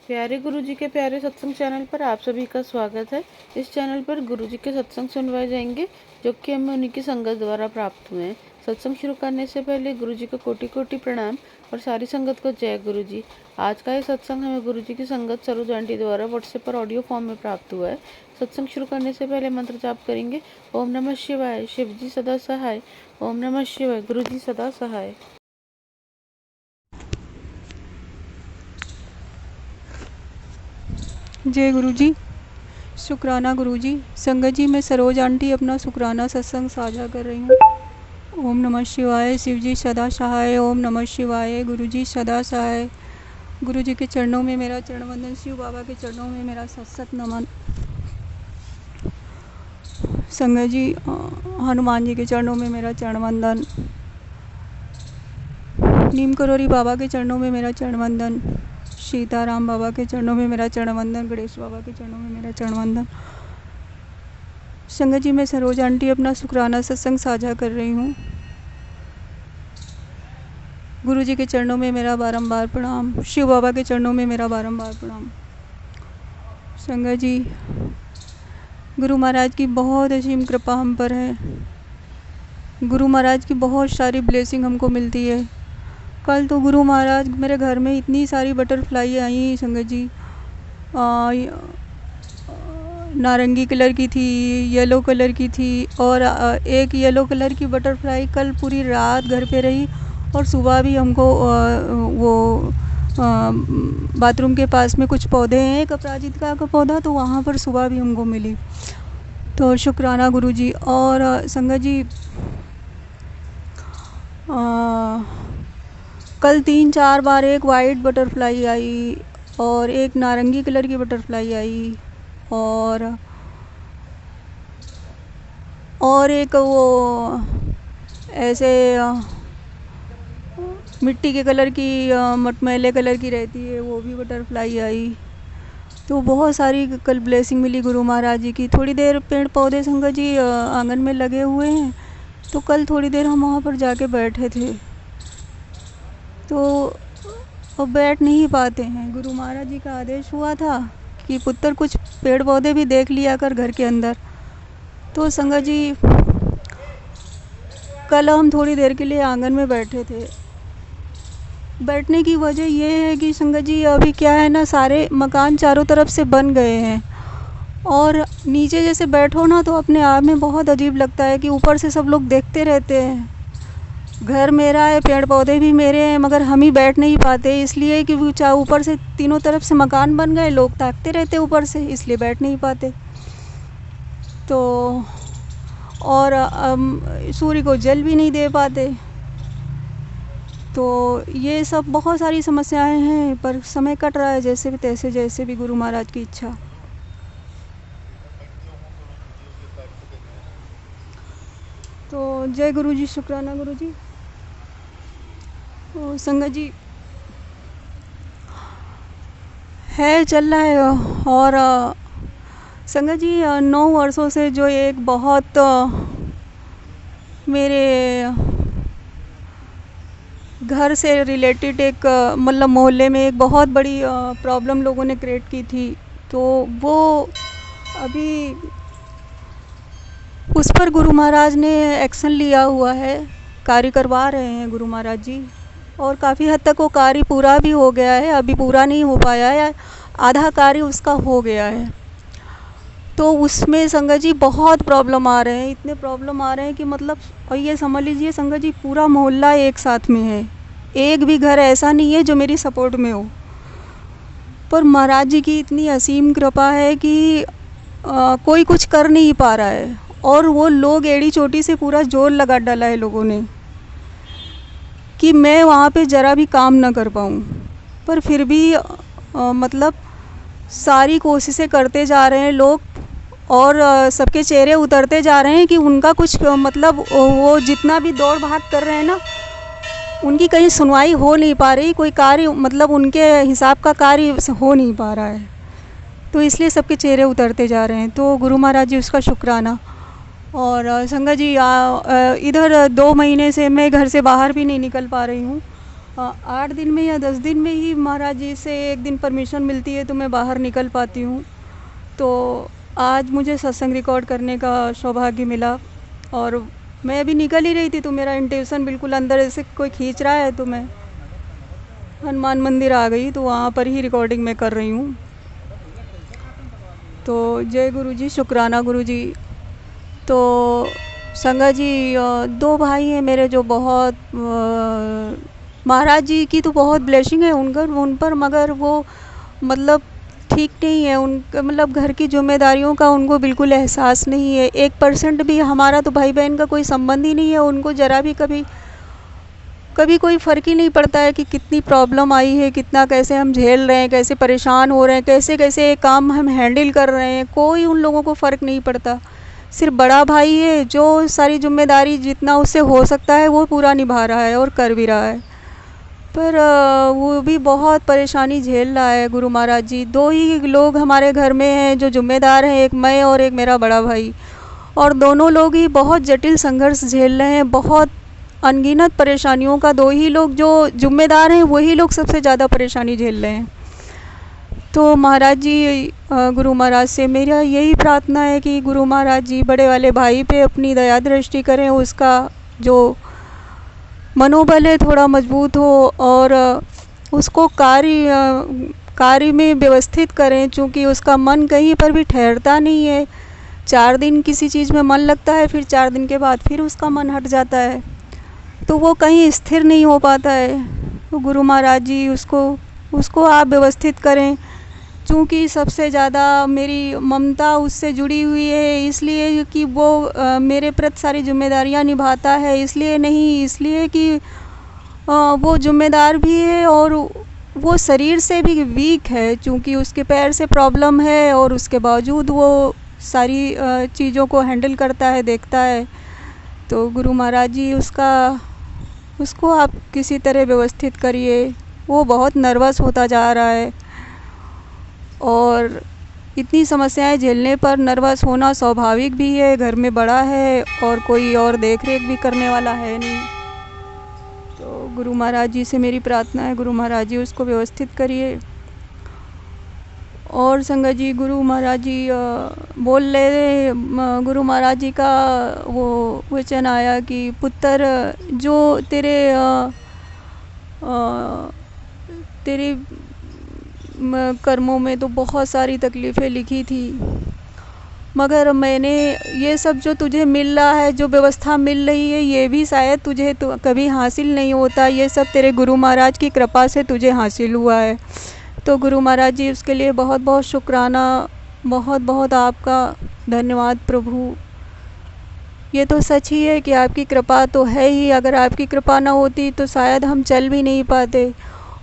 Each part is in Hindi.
प्यारे गुरुजी के प्यारे सत्संग चैनल पर आप सभी का स्वागत है। इस चैनल पर गुरुजी के सत्संग सुनवाए जाएंगे जो कि हमें उन्हीं की संगत द्वारा प्राप्त हुए हैं। सत्संग शुरू करने से पहले गुरुजी को कोटि कोटि प्रणाम और सारी संगत को जय गुरुजी। आज का ये सत्संग हमें गुरुजी की संगत सरोज आंटी द्वारा व्हाट्सएप पर ऑडियो फॉर्म में प्राप्त हुआ है। सत्संग शुरू करने से पहले मंत्र जाप करेंगे। ओम नमः शिवाय, शिव जी सदा सहाय। ओम नमः शिवाय, गुरुजी सदा सहाय। जय गुरुजी। शुक्राना गुरुजी। संगत जी, मैं सरोज आंटी अपना शुक्राना सत्संग साझा कर रही हूँ। ओम नमः शिवाय, शिव जी सदा सहाय। ओम नमः शिवाय, गुरुजी सदा सहाय। गुरुजी के चरणों में मेरा चरण वंदन, शिव बाबा के चरणों में मेरा सत नमन। संगत जी, हनुमान जी के चरणों में मेरा चरण वंदन, नीम करोरी बाबा के चरणों में मेरा चरण वंदन, सीताराम बाबा के चरणों में मेरा चरण वंदन, गणेश बाबा के चरणों में मेरा चरण वंदन। संगत जी, मैं सरोज आंटी अपना शुक्राना सत्संग साझा कर रही हूँ। गुरु जी के चरणों में मेरा बारंबार प्रणाम, शिव बाबा के चरणों में मेरा बारंबार प्रणाम। संगत जी, गुरु महाराज की बहुत असीम कृपा हम पर है। गुरु महाराज की बहुत सारी ब्लेसिंग हमको मिलती है। कल तो गुरु महाराज मेरे घर में इतनी सारी बटरफ्लाई आई संगत जी, नारंगी कलर की थी, येलो कलर की थी, और एक येलो कलर की बटरफ्लाई कल पूरी रात घर पे रही और सुबह भी हमको वो बाथरूम के पास में कुछ पौधे हैं, एक अपराजिता का पौधा, तो वहाँ पर सुबह भी हमको मिली। तो शुक्राना गुरु जी। और संगत जी, कल 3-4 बार एक वाइट बटरफ्लाई आई और एक नारंगी कलर की बटरफ्लाई आई और एक वो ऐसे मिट्टी के कलर की, मटमैले कलर की रहती है, वो भी बटरफ्लाई आई। तो बहुत सारी कल ब्लेसिंग मिली गुरु महाराज जी की। थोड़ी देर पेड़ पौधे संगत जी आंगन में लगे हुए हैं, तो कल थोड़ी देर हम वहाँ पर जाके बैठे थे, तो अब बैठ नहीं पाते हैं। गुरु महाराज जी का आदेश हुआ था कि पुत्र कुछ पेड़ पौधे भी देख लिया कर घर के अंदर। तो संगत जी, कल हम थोड़ी देर के लिए आंगन में बैठे थे। बैठने की वजह ये है कि संगत जी, अभी क्या है ना, सारे मकान चारों तरफ से बन गए हैं और नीचे जैसे बैठो ना तो अपने आप में बहुत अजीब लगता है कि ऊपर से सब लोग देखते रहते हैं। घर मेरा है, पेड़ पौधे भी मेरे हैं, मगर हम ही बैठ नहीं पाते, इसलिए कि ऊपर से तीनों तरफ से मकान बन गए, लोग ताकते रहते ऊपर से, इसलिए बैठ नहीं पाते। तो और सूर्य को जल भी नहीं दे पाते। तो ये सब बहुत सारी समस्याएं हैं, पर समय कट रहा है जैसे भी तैसे, जैसे भी गुरु महाराज की इच्छा। तो जय गुरु जी, शुक्राना गुरु जी। तो संगत जी, है चल रहा है। और संगत जी, 9 वर्षों से जो एक बहुत मेरे घर से रिलेटेड एक मतलब मोहल्ले में एक बहुत बड़ी प्रॉब्लम लोगों ने क्रिएट की थी, तो वो अभी उस पर गुरु महाराज ने एक्शन लिया हुआ है, कार्य करवा रहे हैं गुरु महाराज जी, और काफ़ी हद तक वो कार्य पूरा भी हो गया है। अभी पूरा नहीं हो पाया है, आधा कार्य उसका हो गया है। तो उसमें संगत जी बहुत प्रॉब्लम आ रहे हैं, इतने प्रॉब्लम आ रहे हैं कि मतलब, और ये समझ लीजिए संगत जी, पूरा मोहल्ला एक साथ में है, एक भी घर ऐसा नहीं है जो मेरी सपोर्ट में हो। पर महाराज जी की इतनी असीम कृपा है कि कोई कुछ कर नहीं पा रहा है, और वो लोग एड़ी चोटी से पूरा जोर लगा डाला है लोगों ने कि मैं वहाँ पे ज़रा भी काम ना कर पाऊँ। पर फिर भी मतलब सारी कोशिशें करते जा रहे हैं लोग, और सबके चेहरे उतरते जा रहे हैं कि उनका कुछ मतलब वो जितना भी दौड़ भाग कर रहे हैं ना, उनकी कहीं सुनवाई हो नहीं पा रही, कोई कार्य मतलब उनके हिसाब का कार्य हो नहीं पा रहा है, तो इसलिए सबके चेहरे उतरते जा रहे हैं। तो गुरु महाराज जी, उसका शुक्राना। और संगत जी, इधर 2 महीने से मैं घर से बाहर भी नहीं निकल पा रही हूँ। 8 दिन में या 10 दिन में ही महाराज जी से एक दिन परमिशन मिलती है तो मैं बाहर निकल पाती हूँ। तो आज मुझे सत्संग रिकॉर्ड करने का सौभाग्य मिला और मैं अभी निकल ही रही थी तो मेरा इंटेंशन बिल्कुल अंदर ऐसे कोई खींच रहा है तो मैं हनुमान मंदिर आ गई, तो वहाँ पर ही रिकॉर्डिंग मैं कर रही हूँ। तो जय गुरु जी, शुक्राना गुरु जी। तो संगा जी 2 भाई हैं मेरे जो बहुत महाराज जी की तो बहुत ब्लेसिंग है उन पर, मगर वो मतलब ठीक नहीं है उनका, मतलब घर की जिम्मेदारियों का उनको बिल्कुल एहसास नहीं है। 1% भी हमारा तो भाई बहन का कोई संबंध ही नहीं है, उनको ज़रा भी कभी कोई फ़र्क ही नहीं पड़ता है कि कितनी प्रॉब्लम आई है, कितना कैसे हम झेल रहे हैं, कैसे परेशान हो रहे हैं, कैसे कैसे काम हम हैंडल कर रहे हैं, कोई उन लोगों को फ़र्क नहीं पड़ता। सिर्फ बड़ा भाई है जो सारी जिम्मेदारी जितना उससे हो सकता है वो पूरा निभा रहा है और कर भी रहा है, पर वो भी बहुत परेशानी झेल रहा है। गुरु महाराज जी 2 ही लोग हमारे घर में हैं जो जिम्मेदार हैं, एक मैं और एक मेरा बड़ा भाई, और दोनों लोग ही बहुत जटिल संघर्ष झेल रहे हैं, बहुत अनगिनत परेशानियों का 2 ही लोग जो जिम्मेदार हैं वही लोग सबसे ज़्यादा परेशानी झेल रहे हैं। तो महाराज जी गुरु महाराज से मेरा यही प्रार्थना है कि गुरु महाराज जी बड़े वाले भाई पे अपनी दया दृष्टि करें, उसका जो मनोबल है थोड़ा मजबूत हो और उसको कार्य में व्यवस्थित करें, क्योंकि उसका मन कहीं पर भी ठहरता नहीं है। 4 दिन किसी चीज़ में मन लगता है, फिर 4 दिन के बाद फिर उसका मन हट जाता है, तो वो कहीं स्थिर नहीं हो पाता है। तो गुरु महाराज जी उसको आप व्यवस्थित करें, क्योंकि सबसे ज़्यादा मेरी ममता उससे जुड़ी हुई है, इसलिए कि वो मेरे प्रति सारी जिम्मेदारियां निभाता है, इसलिए कि वो जिम्मेदार भी है और वो शरीर से भी वीक है, क्योंकि उसके पैर से प्रॉब्लम है और उसके बावजूद वो सारी चीज़ों को हैंडल करता है, देखता है। तो गुरु महाराज जी उसको आप किसी तरह व्यवस्थित करिए। वो बहुत नर्वस होता जा रहा है और इतनी समस्याएं झेलने पर नर्वस होना स्वाभाविक भी है, घर में बड़ा है और कोई और देख रेख भी करने वाला है नहीं। तो गुरु महाराज जी से मेरी प्रार्थना है, गुरु महाराज जी उसको व्यवस्थित करिए। और संगत जी गुरु महाराज जी बोल रहे, गुरु महाराज जी का वो वचन आया कि पुत्र जो तेरे कर्मों में तो बहुत सारी तकलीफ़ें लिखी थी, मगर मैंने ये सब जो तुझे मिल रहा है, जो व्यवस्था मिल रही है, ये भी शायद तुझे तो कभी हासिल नहीं होता, ये सब तेरे गुरु महाराज की कृपा से तुझे हासिल हुआ है। तो गुरु महाराज जी उसके लिए बहुत बहुत शुक्राना, बहुत बहुत आपका धन्यवाद प्रभु। ये तो सच ही है कि आपकी कृपा तो है ही, अगर आपकी कृपा ना होती तो शायद हम चल भी नहीं पाते।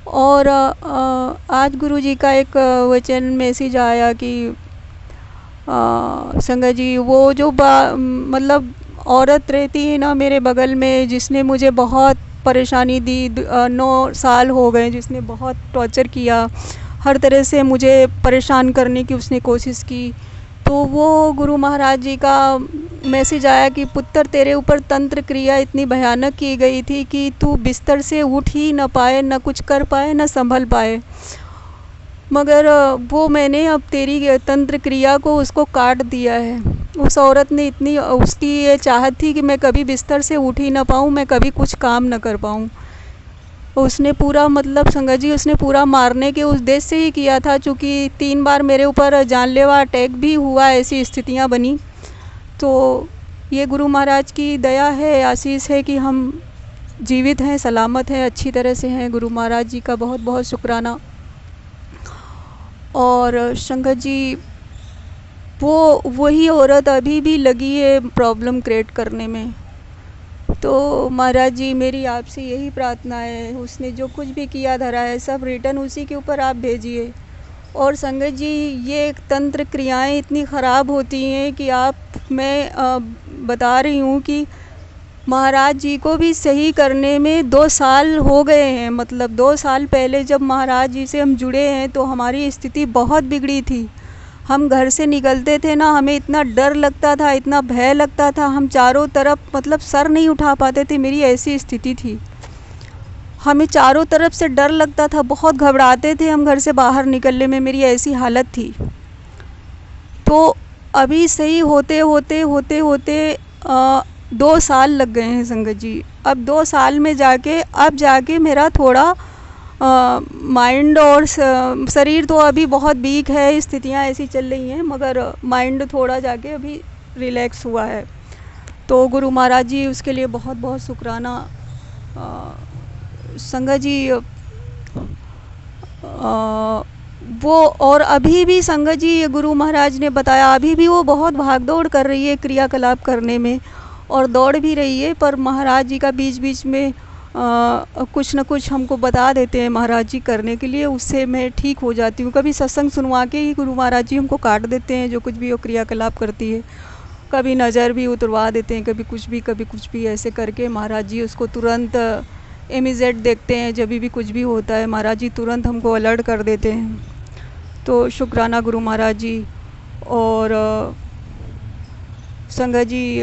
और आज गुरु जी का एक वचन मैसेज आया कि संगत जी वो जो मतलब औरत रहती है ना मेरे बगल में, जिसने मुझे बहुत परेशानी दी, 9 साल हो गए, जिसने बहुत टॉर्चर किया, हर तरह से मुझे परेशान करने की उसने कोशिश की। तो वो गुरु महाराज जी का मैसेज आया कि पुत्र तेरे ऊपर तंत्र क्रिया इतनी भयानक की गई थी कि तू बिस्तर से उठ ही न पाए, न कुछ कर पाए, न संभल पाए, मगर वो मैंने अब तेरी तंत्र क्रिया को उसको काट दिया है। उस औरत ने इतनी, उसकी ये चाहत थी कि मैं कभी बिस्तर से उठ ही ना पाऊँ, मैं कभी कुछ काम न कर पाऊँ। उसने पूरा मतलब संगत जी उसने पूरा मारने के उद्देश्य से ही किया था, चूँकि 3 बार मेरे ऊपर जानलेवा अटैक भी हुआ, ऐसी स्थितियाँ बनी। तो ये गुरु महाराज की दया है, आशीष है कि हम जीवित हैं, सलामत हैं, अच्छी तरह से हैं। गुरु महाराज जी का बहुत बहुत शुक्राना। और संगत जी वही औरत अभी भी लगी है प्रॉब्लम क्रिएट करने में। तो महाराज जी मेरी आपसे यही प्रार्थना है, उसने जो कुछ भी किया धरा है सब रिटर्न उसी के ऊपर आप भेजिए। और संगत जी ये तंत्र क्रियाएं इतनी ख़राब होती हैं कि मैं बता रही हूँ कि महाराज जी को भी सही करने में 2 साल हो गए हैं। मतलब 2 साल पहले जब महाराज जी से हम जुड़े हैं तो हमारी स्थिति बहुत बिगड़ी थी। हम घर से निकलते थे ना, हमें इतना डर लगता था, इतना भय लगता था, हम चारों तरफ मतलब सर नहीं उठा पाते थे, मेरी ऐसी स्थिति थी। हमें चारों तरफ से डर लगता था, बहुत घबराते थे हम घर से बाहर निकलने में, मेरी ऐसी हालत थी। तो अभी सही होते होते होते होते 2 साल लग गए हैं संगत जी। अब 2 साल में जाके मेरा थोड़ा माइंड और शरीर तो अभी बहुत वीक है, स्थितियाँ ऐसी चल रही हैं, मगर माइंड थोड़ा जाके अभी रिलैक्स हुआ है। तो गुरु महाराज जी उसके लिए बहुत बहुत शुक्राना। संगत जी वो और अभी भी संगत जी गुरु महाराज ने बताया, अभी भी वो बहुत भागदौड़ कर रही है क्रियाकलाप करने में, और दौड़ भी रही है, पर महाराज जी का बीच बीच में कुछ न कुछ हमको बता देते हैं महाराज जी करने के लिए, उससे मैं ठीक हो जाती हूँ। कभी सत्संग सुनवा के ही गुरु महाराज जी हमको काट देते हैं जो कुछ भी वो क्रियाकलाप करती है, कभी नज़र भी उतरवा देते हैं, कभी कुछ भी ऐसे करके महाराज जी उसको तुरंत इमीडिएट देखते हैं। जब भी कुछ भी होता है महाराज जी तुरंत हमको अलर्ट कर देते हैं। तो शुक्राना गुरु महाराज जी। और संगत जी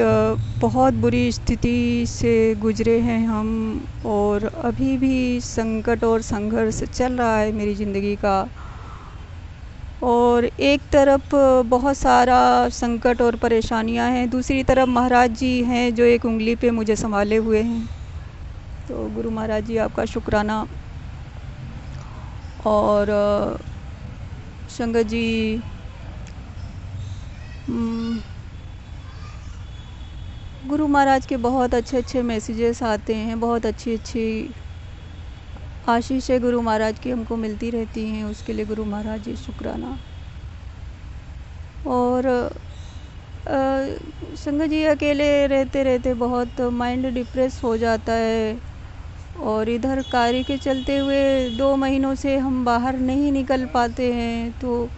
बहुत बुरी स्थिति से गुजरे हैं हम, और अभी भी संकट और संघर्ष चल रहा है मेरी ज़िंदगी का। और एक तरफ बहुत सारा संकट और परेशानियां हैं, दूसरी तरफ महाराज जी हैं जो एक उंगली पे मुझे संभाले हुए हैं। तो गुरु महाराज जी आपका शुक्राना। और संगत जी गुरु महाराज के बहुत अच्छे अच्छे मैसेजेस आते हैं, बहुत अच्छी अच्छी आशीषें गुरु महाराज की हमको मिलती रहती हैं, उसके लिए गुरु महाराज जी शुक्राना। और संगत जी अकेले रहते रहते बहुत माइंड डिप्रेस हो जाता है, और इधर कार्य के चलते हुए 2 महीनों से हम बाहर नहीं निकल पाते हैं। तो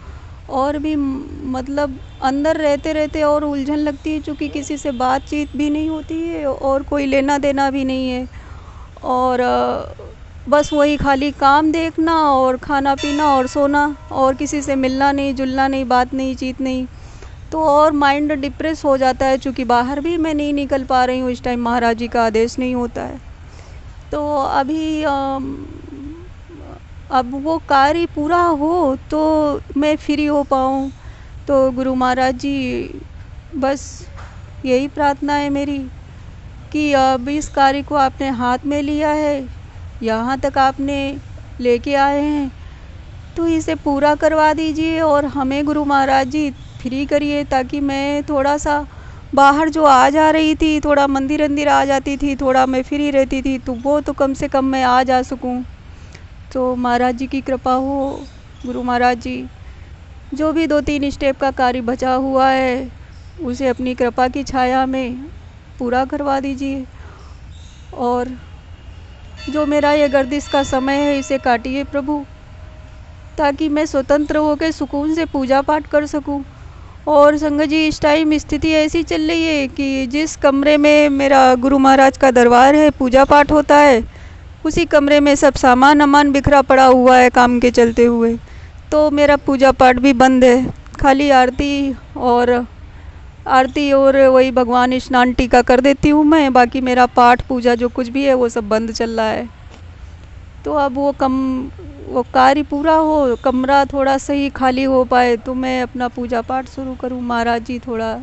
और भी मतलब अंदर रहते रहते और उलझन लगती है, चूँकि किसी से बातचीत भी नहीं होती है और कोई लेना देना भी नहीं है, और बस वही खाली काम देखना और खाना पीना और सोना, और किसी से मिलना नहीं, जुलना नहीं, बात नहीं, चीत नहीं। तो और माइंड डिप्रेस हो जाता है, चूँकि बाहर भी मैं नहीं निकल पा रही हूँ, इस टाइम महाराज जी का आदेश नहीं होता है। तो अभी अब वो कार्य पूरा हो तो मैं फ्री हो पाऊँ। तो गुरु महाराज जी बस यही प्रार्थना है मेरी कि अब इस कार्य को आपने हाथ में लिया है, यहाँ तक आपने लेके आए हैं, तो इसे पूरा करवा दीजिए और हमें गुरु महाराज जी फ्री करिए, ताकि मैं थोड़ा सा बाहर जो आ जा रही थी, थोड़ा मंदिर अंदिर आ जाती थी, थोड़ा मैं फ्री रहती थी, तो वो तो कम से कम मैं आ जा सकूं। तो महाराज जी की कृपा हो। गुरु महाराज जी जो भी 2-3 स्टेप का कार्य बचा हुआ है उसे अपनी कृपा की छाया में पूरा करवा दीजिए, और जो मेरा ये गर्दिश का समय है इसे काटिए प्रभु, ताकि मैं स्वतंत्र होकर सुकून से पूजा पाठ कर सकूं। और संगत जी इस टाइम स्थिति ऐसी चल रही है कि जिस कमरे में मेरा गुरु महाराज का दरबार है, पूजा पाठ होता है, उसी कमरे में सब सामान अमान बिखरा पड़ा हुआ है काम के चलते हुए। तो मेरा पूजा पाठ भी बंद है, खाली आरती और वही भगवान स्नान टीका कर देती हूँ मैं, बाकी मेरा पाठ पूजा जो कुछ भी है वो सब बंद चल रहा है। तो अब वो कार्य पूरा हो, कमरा थोड़ा सही खाली हो पाए तो मैं अपना पूजा पाठ शुरू करूं। महाराज जी थोड़ा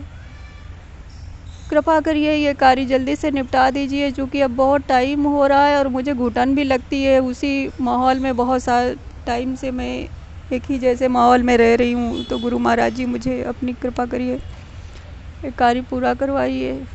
कृपा करिए, ये कार्य जल्दी से निपटा दीजिए, क्योंकि अब बहुत टाइम हो रहा है और मुझे घुटन भी लगती है। उसी माहौल में बहुत सारे टाइम से मैं एक ही जैसे माहौल में रह रही हूँ। तो गुरु महाराज जी मुझे अपनी कृपा करिए, ये कार्य पूरा करवाइए,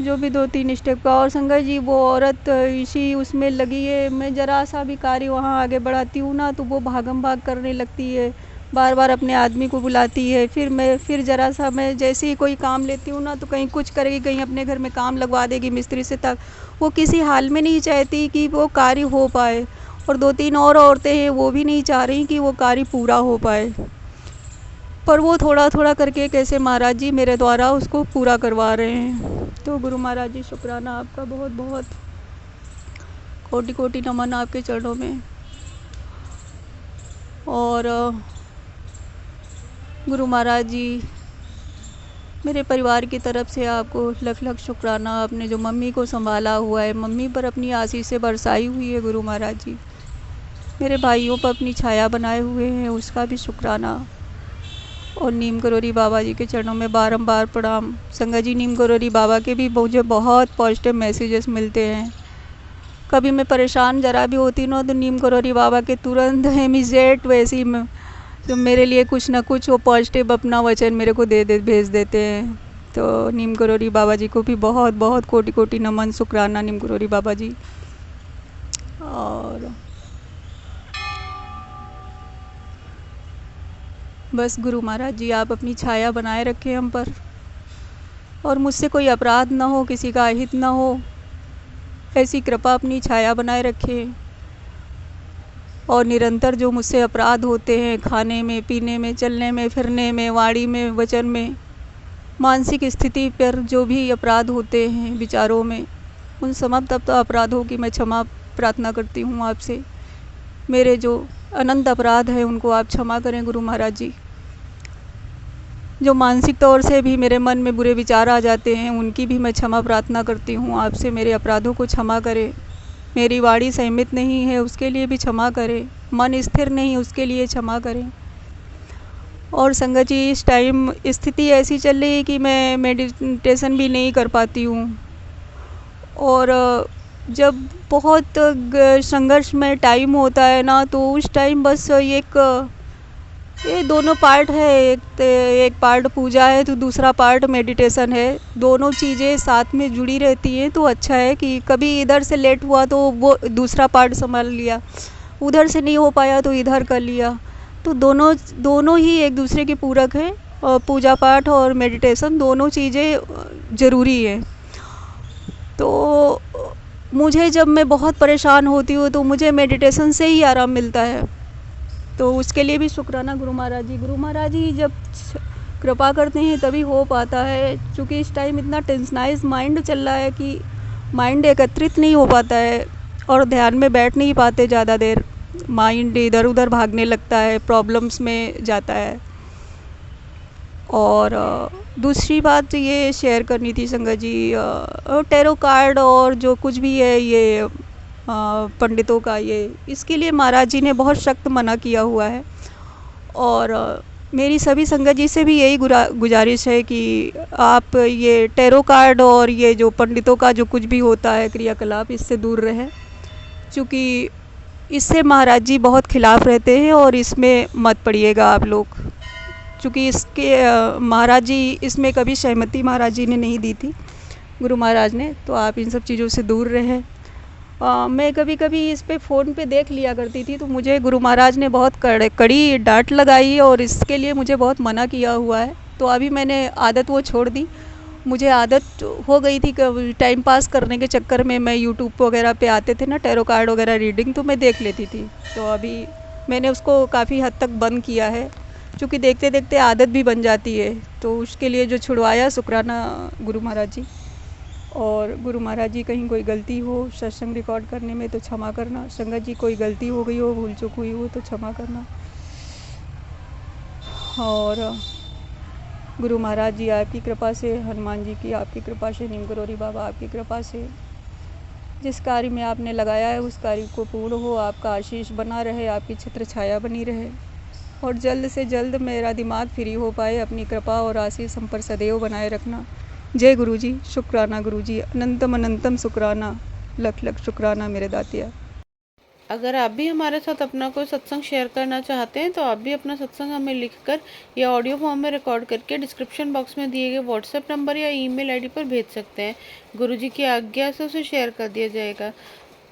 जो भी 2-3 स्टेप का। और संगत जी वो औरत इसी उसमें लगी है, मैं ज़रा सा भी कार्य वहाँ आगे बढ़ाती हूँ ना तो वो भागम भाग करने लगती है, बार बार अपने आदमी को बुलाती है। फिर ज़रा सा मैं जैसे ही कोई काम लेती हूँ ना तो कहीं कुछ करेगी, कहीं अपने घर में काम लगवा देगी मिस्त्री से, तक वो किसी हाल में नहीं चाहती कि वो कार्य हो पाए। और 2-3 और औरतें हैं, वो भी नहीं चाह रही कि वो कार्य पूरा हो पाए, पर वो थोड़ा थोड़ा करके कैसे महाराज जी मेरे द्वारा उसको पूरा करवा रहे हैं। तो गुरु महाराज जी शुक्राना आपका, बहुत बहुत कोटि कोटि नमन आपके चरणों में। और गुरु महाराज जी मेरे परिवार की तरफ से आपको लख लख शुक्राना। आपने जो मम्मी को संभाला हुआ है, मम्मी पर अपनी आशीष से बरसाई हुई है गुरु महाराज जी। मेरे भाइयों पर अपनी छाया बनाए हुए हैं, उसका भी शुक्राना। और नीम करोरी बाबा जी के चरणों में बारंबार प्रणाम। संगत जी, नीम करोरी बाबा के भी मुझे बहुत पॉजिटिव मैसेजेस मिलते हैं। कभी मैं परेशान ज़रा भी होती ना तो नीम करोरी बाबा के तुरंत इमीडिएट वैसे ही तो मेरे लिए कुछ ना कुछ वो पॉजिटिव अपना वचन मेरे को भेज देते हैं। तो नीम करोरी बाबा जी को भी बहुत बहुत कोटि कोटि नमन, शुक्राना नीम करोरी बाबा जी। और बस गुरु महाराज जी आप अपनी छाया बनाए रखें हम पर, और मुझसे कोई अपराध ना हो, किसी का अहित ना हो, ऐसी कृपा अपनी छाया बनाए रखें। और निरंतर जो मुझसे अपराध होते हैं, खाने में, पीने में, चलने में, फिरने में, वाणी में, वचन में, मानसिक स्थिति पर जो भी अपराध होते हैं, विचारों में, उन समस्त अपराधों की मैं क्षमा प्रार्थना करती हूँ आपसे। मेरे जो अनंत अपराध हैं उनको आप क्षमा करें गुरु महाराज जी। जो मानसिक तौर से भी मेरे मन में बुरे विचार आ जाते हैं, उनकी भी मैं क्षमा प्रार्थना करती हूँ आपसे। मेरे अपराधों को क्षमा करें। मेरी वाणी संयमित नहीं है, उसके लिए भी क्षमा करें। मन स्थिर नहीं, उसके लिए क्षमा करें। और संगत जी, इस टाइम स्थिति ऐसी चल रही है कि मैं मेडिटेशन भी नहीं कर पाती हूँ। और जब बहुत संघर्ष में टाइम होता है ना, तो उस टाइम बस ये दोनों पार्ट है। एक पार्ट पूजा है तो दूसरा पार्ट मेडिटेशन है। दोनों चीज़ें साथ में जुड़ी रहती हैं तो अच्छा है कि कभी इधर से लेट हुआ तो वो दूसरा पार्ट संभाल लिया, उधर से नहीं हो पाया तो इधर कर लिया। तो दोनों ही एक दूसरे के पूरक हैं। और पूजा पाठ और मेडिटेशन दोनों चीज़ें ज़रूरी हैं। तो मुझे जब मैं बहुत परेशान होती हूँ तो मुझे मेडिटेशन से ही आराम मिलता है। तो उसके लिए भी शुक्राना गुरु महाराज जी। गुरु महाराज जी जब कृपा करते हैं तभी हो पाता है, क्योंकि इस टाइम इतना टेंशनाइज माइंड चल रहा है कि माइंड एकत्रित नहीं हो पाता है और ध्यान में बैठ नहीं पाते ज़्यादा देर। माइंड इधर उधर भागने लगता है, प्रॉब्लम्स में जाता है। और दूसरी बात ये शेयर करनी थी संगत जी, टैरो कार्ड और जो कुछ भी है ये पंडितों का, ये इसके लिए महाराज जी ने बहुत सख्त मना किया हुआ है। और मेरी सभी संगत जी से भी यही गुजारिश है कि आप ये टैरो कार्ड और ये जो पंडितों का जो कुछ भी होता है क्रियाकलाप, इससे दूर रहें, क्योंकि इससे महाराज जी बहुत खिलाफ रहते हैं और इसमें मत पड़िएगा आप लोग, क्योंकि इसके महाराज जी इसमें कभी सहमति महाराज जी ने नहीं दी थी, गुरु महाराज ने। तो आप इन सब चीज़ों से दूर रहें। मैं कभी कभी इस पे फ़ोन पे देख लिया करती थी तो मुझे गुरु महाराज ने बहुत कड़ी डांट लगाई और इसके लिए मुझे बहुत मना किया हुआ है। तो अभी मैंने आदत वो छोड़ दी। मुझे आदत हो गई थी कि टाइम पास करने के चक्कर में मैं यूट्यूब वगैरह पे आते थे ना टैरो कार्ड वगैरह रीडिंग, तो मैं देख लेती थी। तो अभी मैंने उसको काफ़ी हद तक बंद किया है, क्योंकि देखते देखते आदत भी बन जाती है। तो उसके लिए जो छुड़वाया, शुक्राना गुरु महाराज जी। और गुरु महाराज जी कहीं कोई गलती हो सत्संग रिकॉर्ड करने में तो क्षमा करना। संगत जी कोई गलती हो गई हो, भूल चूक हुई हो तो क्षमा करना। और गुरु महाराज जी आपकी कृपा से, हनुमान जी की आपकी कृपा से, नीम करोरी बाबा आपकी कृपा से जिस कार्य में आपने लगाया है उस कार्य को पूर्ण हो, आपका आशीष बना रहे, आपकी छत्र छाया बनी रहे और जल्द से जल्द मेरा दिमाग फ्री हो पाए। अपनी कृपा और आशीष हम पर सदैव बनाए रखना। जय गुरु जी। शुक्राना गुरु जी, अनंतम अनंतम शुक्राना, लख लख शुक्राना मेरे दातिया। अगर आप भी हमारे साथ अपना कोई सत्संग शेयर करना चाहते हैं तो आप भी अपना सत्संग हमें लिखकर या ऑडियो फॉर्म में रिकॉर्ड करके डिस्क्रिप्शन बॉक्स में दिए गए व्हाट्सएप नंबर या ईमेल आईडी पर भेज सकते हैं। गुरुजी की आज्ञा से उसे शेयर कर दिया जाएगा।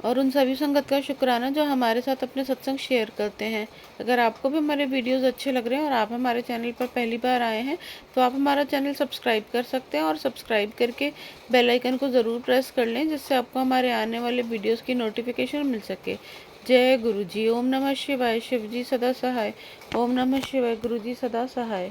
और उन सभी संगत का शुक्राना जो हमारे साथ अपने सत्संग शेयर करते हैं। अगर आपको भी हमारे वीडियोस अच्छे लग रहे हैं और आप हमारे चैनल पर पहली बार आए हैं तो आप हमारा चैनल सब्सक्राइब कर सकते हैं और सब्सक्राइब करके बेल आइकन को ज़रूर प्रेस कर लें, जिससे आपको हमारे आने वाले वीडियोस की नोटिफिकेशन मिल सके। जय गुरु जी। ओम नमः शिवाय। शिव जी सदा सहाय। ओम नमः शिवाय। गुरु जी सदा सहाय।